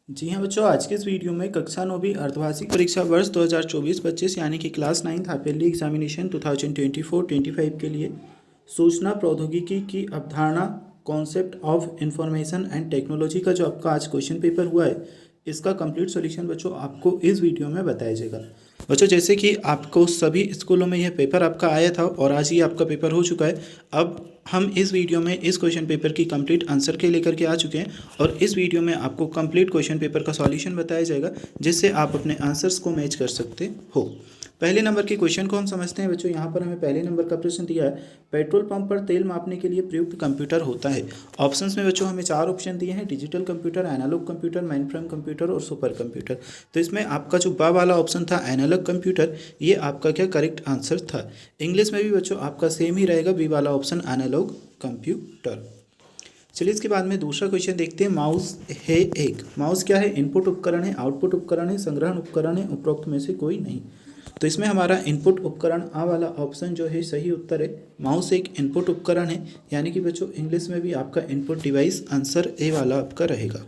जी हाँ बच्चों, आज के इस वीडियो में कक्षा 9वीं अर्धवार्षिक परीक्षा वर्ष 2024-25 यानी कि class 9th half yearly examination 2024-25 के लिए सूचना प्रौद्योगिकी की अवधारणा, concept of information and technology का जो आपका आज क्वेश्चन पेपर हुआ है, इसका कंप्लीट सॉल्यूशन बच्चों आपको इस वीडियो में बताया जाएगा। बच्चों, जैसे कि आपको सभी स्कूलों में यह पेपर आपका आया था और आज ही आपका पेपर हो चुका है। अब हम इस वीडियो में इस क्वेश्चन पेपर की कंप्लीट आंसर के लेकर के आ चुके हैं और इस वीडियो में आपको कंप्लीट क्वेश्चन पेपर का सॉल्यूशन बताया जाएगा, जिससे आप अपने आंसर्स को मैच कर सकते हो। पहले नंबर के क्वेश्चन को हम समझते हैं बच्चों। यहाँ पर हमें पहले नंबर का प्रश्न दिया है, पेट्रोल पंप पर तेल मापने के लिए प्रयुक्त कंप्यूटर होता है। ऑप्शंस में बच्चों हमें 4 ऑप्शन दिए हैं, digital computer, analog computer, mainframe computer और सुपर कंप्यूटर। तो इसमें आपका जो बा वाला ऑप्शन था एनालॉग कंप्यूटर, ये आपका क्या करेक्ट आंसर था। इंग्लिश में भी बच्चों आपका सेम ही रहेगा, बी वाला ऑप्शन एनालॉग कंप्यूटर। चलिए इसके बाद में दूसरा क्वेश्चन देखते हैं। माउस है एक, माउस क्या है? इनपुट उपकरण है, आउटपुट उपकरण है, संग्रहण उपकरण है, उपरोक्त में से कोई नहीं। तो इसमें हमारा इनपुट उपकरण आ वाला ऑप्शन जो है सही उत्तर है। माउस एक इनपुट उपकरण है, यानी कि बच्चों इंग्लिश में भी आपका इनपुट डिवाइस आंसर ए वाला आपका रहेगा।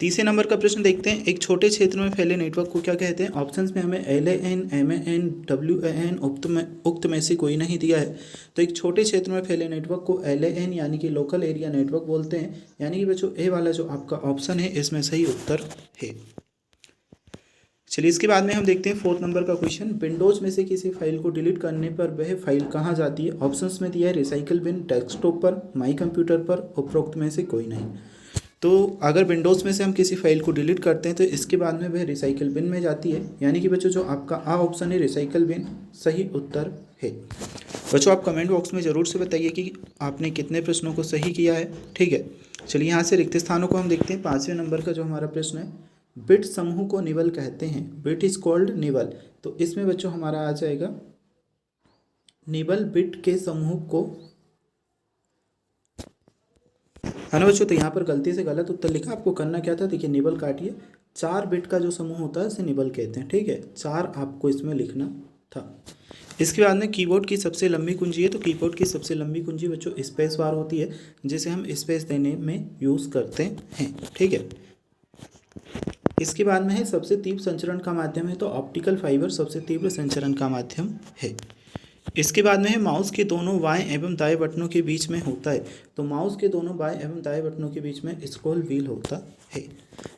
तीसरे नंबर का प्रश्न देखते हैं, एक छोटे क्षेत्र में फैले नेटवर्क को क्या कहते हैं? ऑप्शंस में हमें LAN, MAN, WAN उक्त में से कोई नहीं दिया है। तो एक छोटे क्षेत्र में फैले नेटवर्क को LAN यानी कि लोकल एरिया नेटवर्क बोलते हैं, यानी कि बच्चों ए वाला जो आपका ऑप्शन है इसमें सही उत्तर है। चलिए इसके बाद में हम देखते हैं फोर्थ नंबर का क्वेश्चन। विंडोज में से किसी फाइल को डिलीट करने पर वह फाइल कहाँ जाती है? ऑप्शंस में दिया है रिसाइकल बिन, डेस्कटॉप पर, माई कंप्यूटर पर, उपरोक्त में से कोई नहीं। तो अगर विंडोज़ में से हम किसी फाइल को डिलीट करते हैं तो इसके बाद में वह रिसाइकल बिन में जाती है, यानी कि बच्चों जो आपका आ ऑप्शन है रिसाइकल बिन सही उत्तर है। बच्चों आप कमेंट बॉक्स में ज़रूर से बताइए कि आपने कितने प्रश्नों को सही किया है। ठीक है, चलिए यहाँ से रिक्त स्थानों को हम देखते हैं। 5वें नंबर का जो हमारा प्रश्न है, बिट समूह को निबल कहते हैं। Bit is called nibble. तो इसमें बच्चों हमारा आ जाएगा निबल बिट के समूह को, है ना बच्चों। तो यहाँ पर गलती से गलत उत्तर लिखा, आपको करना क्या था, देखिए निबल काटिए। 4 बिट का जो समूह होता है उसे निबल कहते हैं। ठीक है, 4 आपको इसमें लिखना था। इसके बाद में कीबोर्ड की सबसे लंबी कुंजी है। तो कीबोर्ड की सबसे लंबी कुंजी बच्चों स्पेस बार होती है, जिसे हम स्पेस देने में यूज़ करते हैं। ठीक है, इसके बाद में है सबसे तीव्र संचरण का माध्यम है। तो ऑप्टिकल फाइबर सबसे तीव्र संचरण का माध्यम है। इसके बाद में है माउस के दोनों बाएं एवं दाएं बटनों के बीच में होता है। तो माउस के दोनों बाएं एवं दाएं बटनों के बीच में स्क्रॉल व्हील होता है।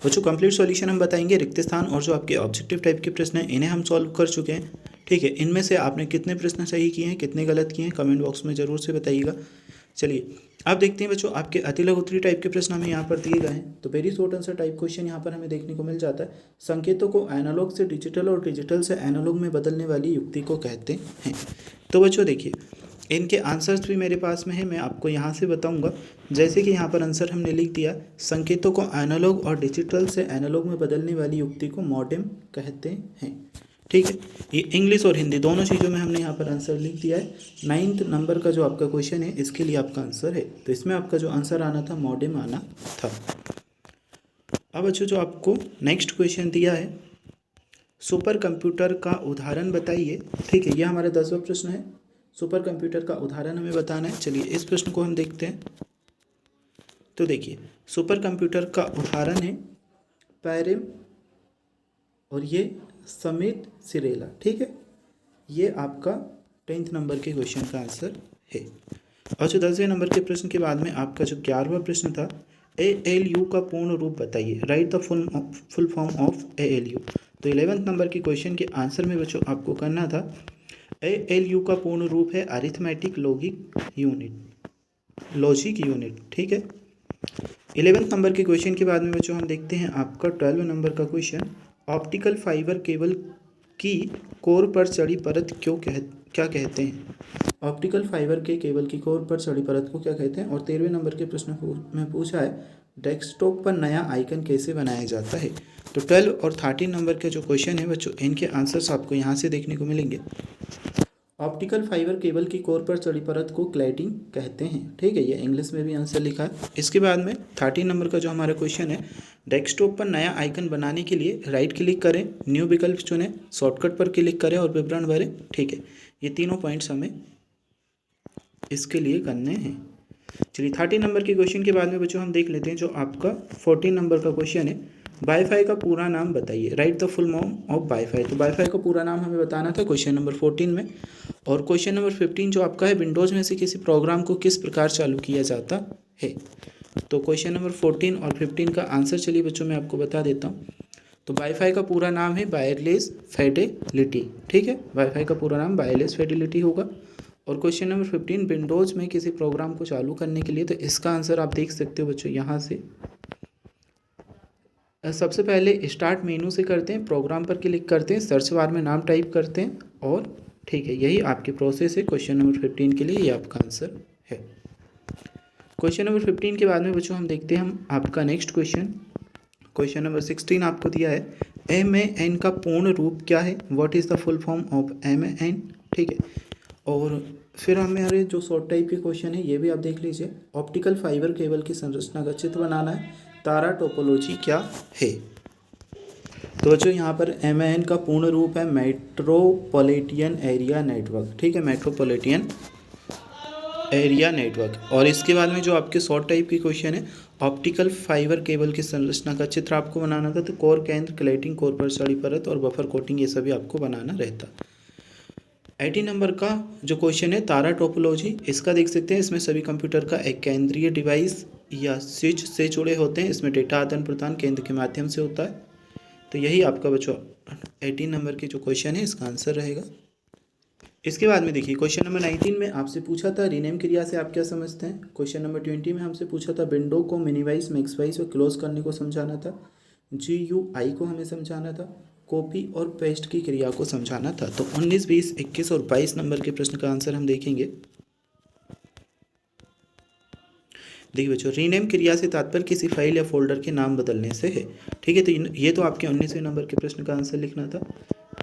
बच्चों कंप्लीट सॉल्यूशन हम बताएंगे। रिक्त स्थान और जो आपके ऑब्जेक्टिव टाइप के प्रश्न हैं इन्हें हम सॉल्व कर चुके हैं। ठीक है, इनमें से आपने कितने प्रश्न सही किए हैं, कितने गलत किए हैं, कमेंट बॉक्स में ज़रूर से बताइएगा। चलिए अब देखते हैं बच्चों, आपके अतिलघु उत्तरीय टाइप के प्रश्न हमें यहाँ पर दिए गए हैं। तो very short answer type question यहाँ पर हमें देखने को मिल जाता है। संकेतों को एनालॉग से डिजिटल और डिजिटल से एनालॉग में बदलने वाली युक्ति को कहते हैं। तो बच्चों देखिए, इनके आंसर्स भी मेरे पास में है, मैं आपको यहाँ से बताऊंगा। जैसे कि यहाँ पर आंसर हमने लिख दिया, संकेतों को एनालॉग और डिजिटल से एनालॉग में बदलने वाली युक्ति को मॉडेम कहते हैं। ठीक है, ये इंग्लिश और हिंदी दोनों चीज़ों में हमने यहाँ पर आंसर लिख दिया है। 9th नंबर का जो आपका क्वेश्चन है इसके लिए आपका आंसर है। तो इसमें आपका जो आंसर आना था मॉडेम आना था। अब बच्चों जो आपको नेक्स्ट क्वेश्चन दिया है, सुपर कंप्यूटर का उदाहरण बताइए। ठीक है, यह हमारा 10वां प्रश्न है। सुपर कंप्यूटर का उदाहरण हमें बताना है। चलिए इस प्रश्न को हम देखते हैं। तो देखिए, सुपर कंप्यूटर का उदाहरण है पैरेम और ये समिट सिरेला। ठीक है, ये आपका 10th नंबर के क्वेश्चन का आंसर है। और जो 10वें नंबर के प्रश्न के बाद में आपका जो 11वां प्रश्न था, ALU का पूर्ण रूप बताइए। Right the full form of ALU। तो 11th नंबर के क्वेश्चन के आंसर में बच्चों आपको करना था, ALU का पूर्ण रूप है अरिथमेटिक लॉजिक यूनिट। ठीक है, 11th नंबर के क्वेश्चन के बाद में बच्चों हम देखते हैं आपका 12वें नंबर का क्वेश्चन, ऑप्टिकल फाइबर केबल की कोर पर चढ़ी परत क्या कहते हैं? ऑप्टिकल फाइबर के केबल की कोर पर चढ़ी परत को क्या कहते हैं? और 13वें नंबर के प्रश्न में पूछा है, डेस्कटॉप पर नया आइकन कैसे बनाया जाता है? तो 12 और 13 नंबर के जो क्वेश्चन है बच्चों, इनके आंसर्स आपको यहाँ से देखने को मिलेंगे। ऑप्टिकल फाइबर केबल की कोर पर चढ़ी परत को क्लैडिंग कहते हैं। ठीक है, ये इंग्लिश में भी आंसर लिखा है। इसके बाद में 13 नंबर का जो हमारा क्वेश्चन है, डेस्कटॉप पर नया आइकन बनाने के लिए राइट क्लिक करें, न्यू विकल्प चुनें, शॉर्टकट पर क्लिक करें और विवरण भरें। ठीक है, ये तीनों पॉइंट्स हमें इसके लिए करने हैं। चलिए 13 नंबर के क्वेश्चन के बाद में बच्चों हम देख लेते हैं जो आपका 14 नंबर का क्वेश्चन है, वाईफाई का पूरा नाम बताइए, right the full form of wifi. तो वाईफाई का पूरा नाम हमें बताना था क्वेश्चन नंबर 14 में। और क्वेश्चन नंबर 15 जो आपका है, विंडोज़ में से किसी प्रोग्राम को किस प्रकार चालू किया जाता है। तो क्वेश्चन नंबर 14 और 15 का आंसर चलिए बच्चों मैं आपको बता देता हूँ। तो वाईफाई का पूरा नाम है वायरलेस फिडेलिटी, ठीक है, वाईफाई का पूरा नाम वायरलेस फिडेलिटी होगा। और क्वेश्चन नंबर 15, विंडोज़ में किसी प्रोग्राम को चालू करने के लिए, तो इसका आंसर आप देख सकते हो बच्चों यहाँ से। सबसे पहले स्टार्ट मेनू से करते हैं, प्रोग्राम पर क्लिक करते हैं, सर्च बार में नाम टाइप करते हैं और ठीक है, यही आपकी प्रोसेस है क्वेश्चन नंबर 15 के लिए, ये आपका आंसर है। क्वेश्चन नंबर 15 के बाद में बच्चों हम देखते हैं हम आपका नेक्स्ट क्वेश्चन नंबर 16 आपको दिया है, MAN का पूर्ण रूप क्या है, what is the full form of MAN, ठीक है। और फिर हमारे जो शॉर्ट टाइप के क्वेश्चन है ये भी आप देख लीजिए। ऑप्टिकल फाइबर केबल की संरचना का चित्र बनाना है, तारा टोपोलॉजी क्या है। तो बच्चों यहाँ पर MAN का पूर्ण रूप है मेट्रोपॉलिटन एरिया नेटवर्क, ठीक है, मेट्रोपॉलिटन एरिया नेटवर्क। और इसके बाद में जो आपके शॉर्ट टाइप की क्वेश्चन है, ऑप्टिकल फाइबर केबल की संरचना का चित्र आपको बनाना था। तो कोर केंद्र, क्लेटिंग, कोर पर सड़ी परत और बफर कोटिंग, ये सभी आपको बनाना रहता। 18 नंबर का जो क्वेश्चन है, तारा टोपोलॉजी, इसका देख सकते हैं, इसमें सभी कंप्यूटर का एक केंद्रीय डिवाइस या स्विच से जुड़े होते हैं, इसमें डेटा आदान प्रदान केंद्र के माध्यम से होता है। तो यही आपका बच्चों 18 नंबर की जो क्वेश्चन है इसका आंसर रहेगा। इसके बाद में देखिए क्वेश्चन नंबर 19 में आपसे पूछा था रीनेम क्रिया से आप क्या समझते हैं। क्वेश्चन नंबर 20 में हमसे पूछा था विंडो को मिनिमाइज, मैक्सवाइज और क्लोज करने को समझाना था। GUI को हमें समझाना था। कॉपी और पेस्ट की क्रिया को समझाना था। तो 19, 20, 21 और 22 नंबर के प्रश्न का आंसर हम देखेंगे। देखिए बच्चों, रीनेम क्रिया से तात्पर्य किसी फाइल या फोल्डर के नाम बदलने से है, ठीक है। तो ये तो आपके 19वें नंबर के प्रश्न का आंसर लिखना था।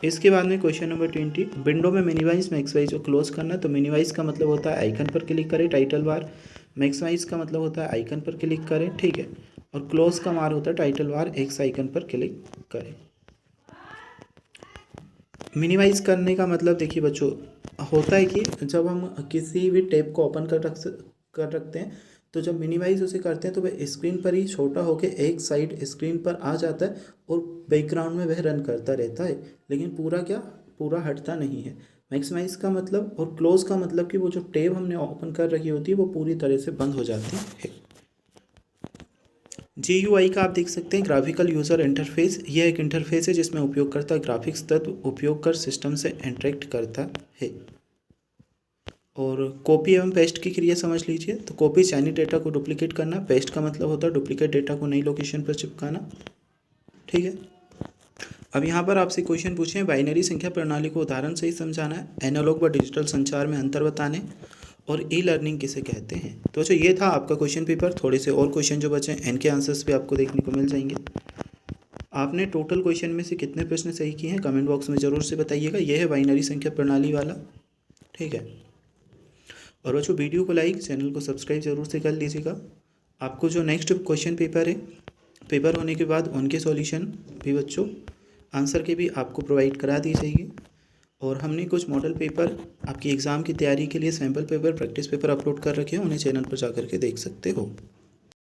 इसके बाद में क्वेश्चन नंबर 20, विंडो में मिनिमाइज, मैक्सवाइज और क्लोज करना। तो मिनिमाइज का मतलब होता है आइकन पर क्लिक करें, टाइटल बार। मैक्सवाइज का मतलब होता है आइकन पर क्लिक करें, ठीक है। और क्लोज का मार होता है टाइटल बार, एक्स आइकन पर क्लिक करें। मिनिमाइज करने का मतलब देखिए बच्चों होता है कि जब हम किसी भी टैब को ओपन कर रखते हैं, तो जब मिनिमाइज उसे करते हैं तो वह स्क्रीन पर ही छोटा होकर एक साइड स्क्रीन पर आ जाता है और बैकग्राउंड में वह रन करता रहता है, लेकिन पूरा हटता नहीं है। मैक्सिमाइज का मतलब और क्लोज का मतलब कि वो जो टैब हमने ओपन कर रखी होती है वो पूरी तरह से बंद हो जाती है। GUI का आप देख सकते हैं, ग्राफिकल यूज़र इंटरफेस। यह एक इंटरफेस है जिसमें उपयोगकर्ता ग्राफिक्स तत्व उपयोग कर सिस्टम से इंटरेक्ट करता है। और कॉपी एवं पेस्ट की क्रिया समझ लीजिए। तो कॉपी चयनित डेटा को डुप्लीकेट करना, पेस्ट का मतलब होता है डुप्लीकेट डेटा को नई लोकेशन पर चिपकाना, ठीक है। अब यहाँ पर आपसे क्वेश्चन पूछे, बाइनरी संख्या प्रणाली को उदाहरण से ही समझाना है, एनालॉग व डिजिटल संचार में अंतर बताने, और ई-लर्निंग किसे कहते हैं। तो बच्चों ये था आपका क्वेश्चन पेपर। थोड़े से और क्वेश्चन जो बचे हैं इनके आंसर्स भी आपको देखने को मिल जाएंगे। आपने टोटल क्वेश्चन में से कितने प्रश्न सही किए हैं कमेंट बॉक्स में ज़रूर से बताइएगा। यह है बाइनरी संख्या प्रणाली वाला, ठीक है। और बच्चों वीडियो को लाइक, चैनल को सब्सक्राइब जरूर से कर लीजिएगा। आपको जो नेक्स्ट क्वेश्चन पेपर है, पेपर होने के बाद उनके सॉल्यूशन भी बच्चों आंसर के भी आपको प्रोवाइड करा दी जाएगी। और हमने कुछ मॉडल पेपर आपकी एग्ज़ाम की तैयारी के लिए sample paper, practice paper upload कर रखे हैं, उन्हें चैनल पर जा कर के देख सकते हो।